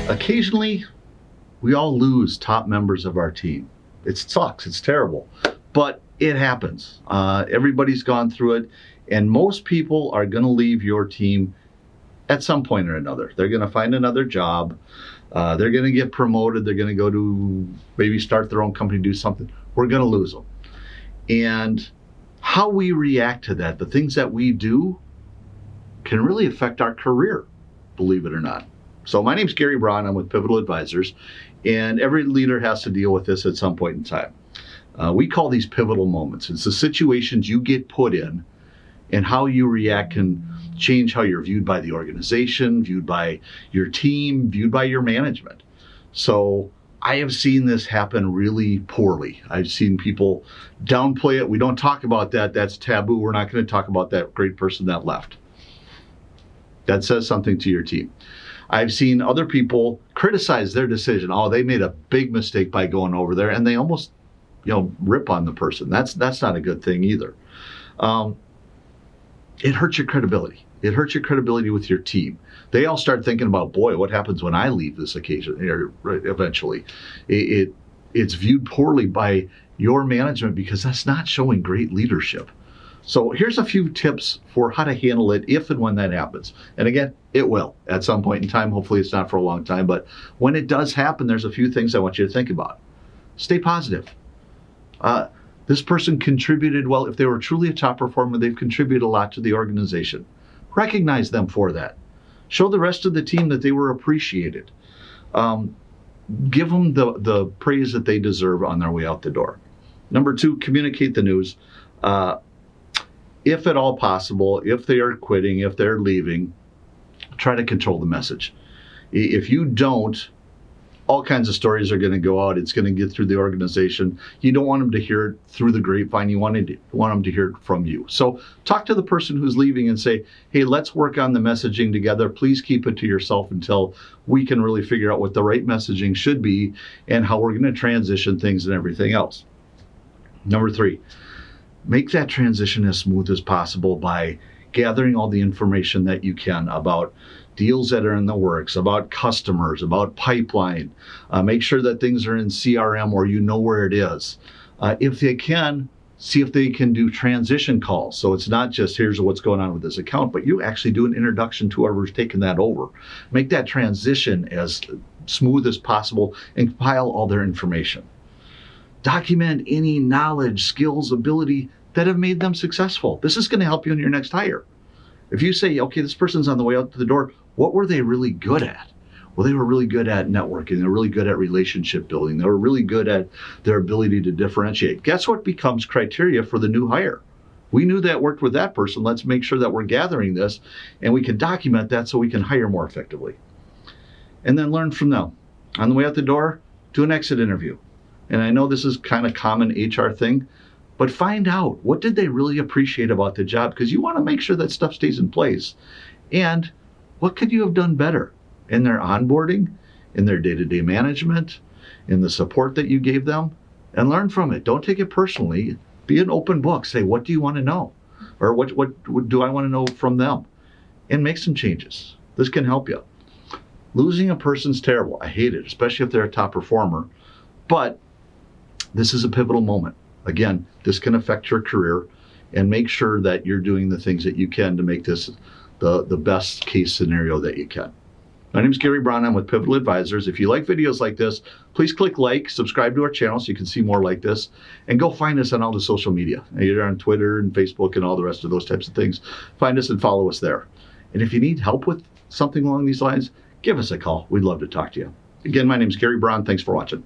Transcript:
Occasionally, we all lose top members of our team. It sucks. It's terrible. But it happens. Everybody's gone through it. And most people are going to leave your team at some point or another. They're going to find another job. They're going to get promoted. They're going to go to maybe start their own company, do something. We're going to lose them. And how we react to that, the things that we do, can really affect our career, believe it or not. So my name's Gary Braun. I'm with Pivotal Advisors, and every leader has to deal with this at some point in time. We call these pivotal moments. It's the situations you get put in, and how you react can change how you're viewed by the organization, viewed by your team, viewed by your management. So I have seen this happen really poorly. I've seen people downplay it. We don't talk about that. That's taboo. We're not going to talk about that great person that left. That says something to your team. I've seen other people criticize their decision. Oh, they made a big mistake by going over there, and they almost, rip on the person. That's not a good thing either. It hurts your credibility. It hurts your credibility with your team. They all start thinking about, boy, what happens when I leave this occasion? Eventually, it's viewed poorly by your management because that's not showing great leadership. So here's a few tips for how to handle it if and when that happens. And again, it will at some point in time. Hopefully it's not for a long time, but when it does happen, there's a few things I want you to think about. Stay positive. This person contributed well. If they were truly a top performer, they've contributed a lot to the organization. Recognize them for that. Show the rest of the team that they were appreciated. Give them the praise that they deserve on their way out the door. Number 2, communicate the news. If at all possible, if they are quitting, if they're leaving, try to control the message. If you don't, all kinds of stories are going to go out. It's going to get through the organization. You don't want them to hear it through the grapevine. You want them to hear it from you. So talk to the person who's leaving and say, hey, let's work on the messaging together. Please keep it to yourself until we can really figure out what the right messaging should be and how we're going to transition things and everything else. Number 3, make that transition as smooth as possible by gathering all the information that you can about deals that are in the works, about customers, about pipeline. Make sure that things are in CRM or you know where it is. If they can, see if they can do transition calls. So it's not just here's what's going on with this account, but you actually do an introduction to whoever's taking that over. Make that transition as smooth as possible and compile all their information. Document any knowledge, skills, ability that have made them successful. This is going to help you in your next hire. If you say, okay, this person's on the way out the door, what were they really good at? Well, they were really good at networking. They were really good at relationship building. They were really good at their ability to differentiate. Guess what becomes criteria for the new hire? We knew that worked with that person. Let's make sure that we're gathering this and we can document that so we can hire more effectively. And then learn from them. On the way out the door, do an exit interview. And I know this is kind of common HR thing, but find out what did they really appreciate about the job, because you want to make sure that stuff stays in place. And what could you have done better in their onboarding, in their day-to-day management, in the support that you gave them, and learn from it. Don't take it personally. Be an open book. Say, what do you want to know? Or what do I want to know from them? And make some changes. This can help you. Losing a person's terrible. I hate it, especially if they're a top performer. But this is a pivotal moment. Again, this can affect your career, and make sure that you're doing the things that you can to make this the best case scenario that you can. My name is Gary Braun. I'm with Pivotal Advisors. If you like videos like this, please click like, subscribe to our channel so you can see more like this, and go find us on all the social media. You're on Twitter and Facebook and all the rest of those types of things. Find us and follow us there. And if you need help with something along these lines, give us a call. We'd love to talk to you. Again, my name is Gary Braun. Thanks for watching.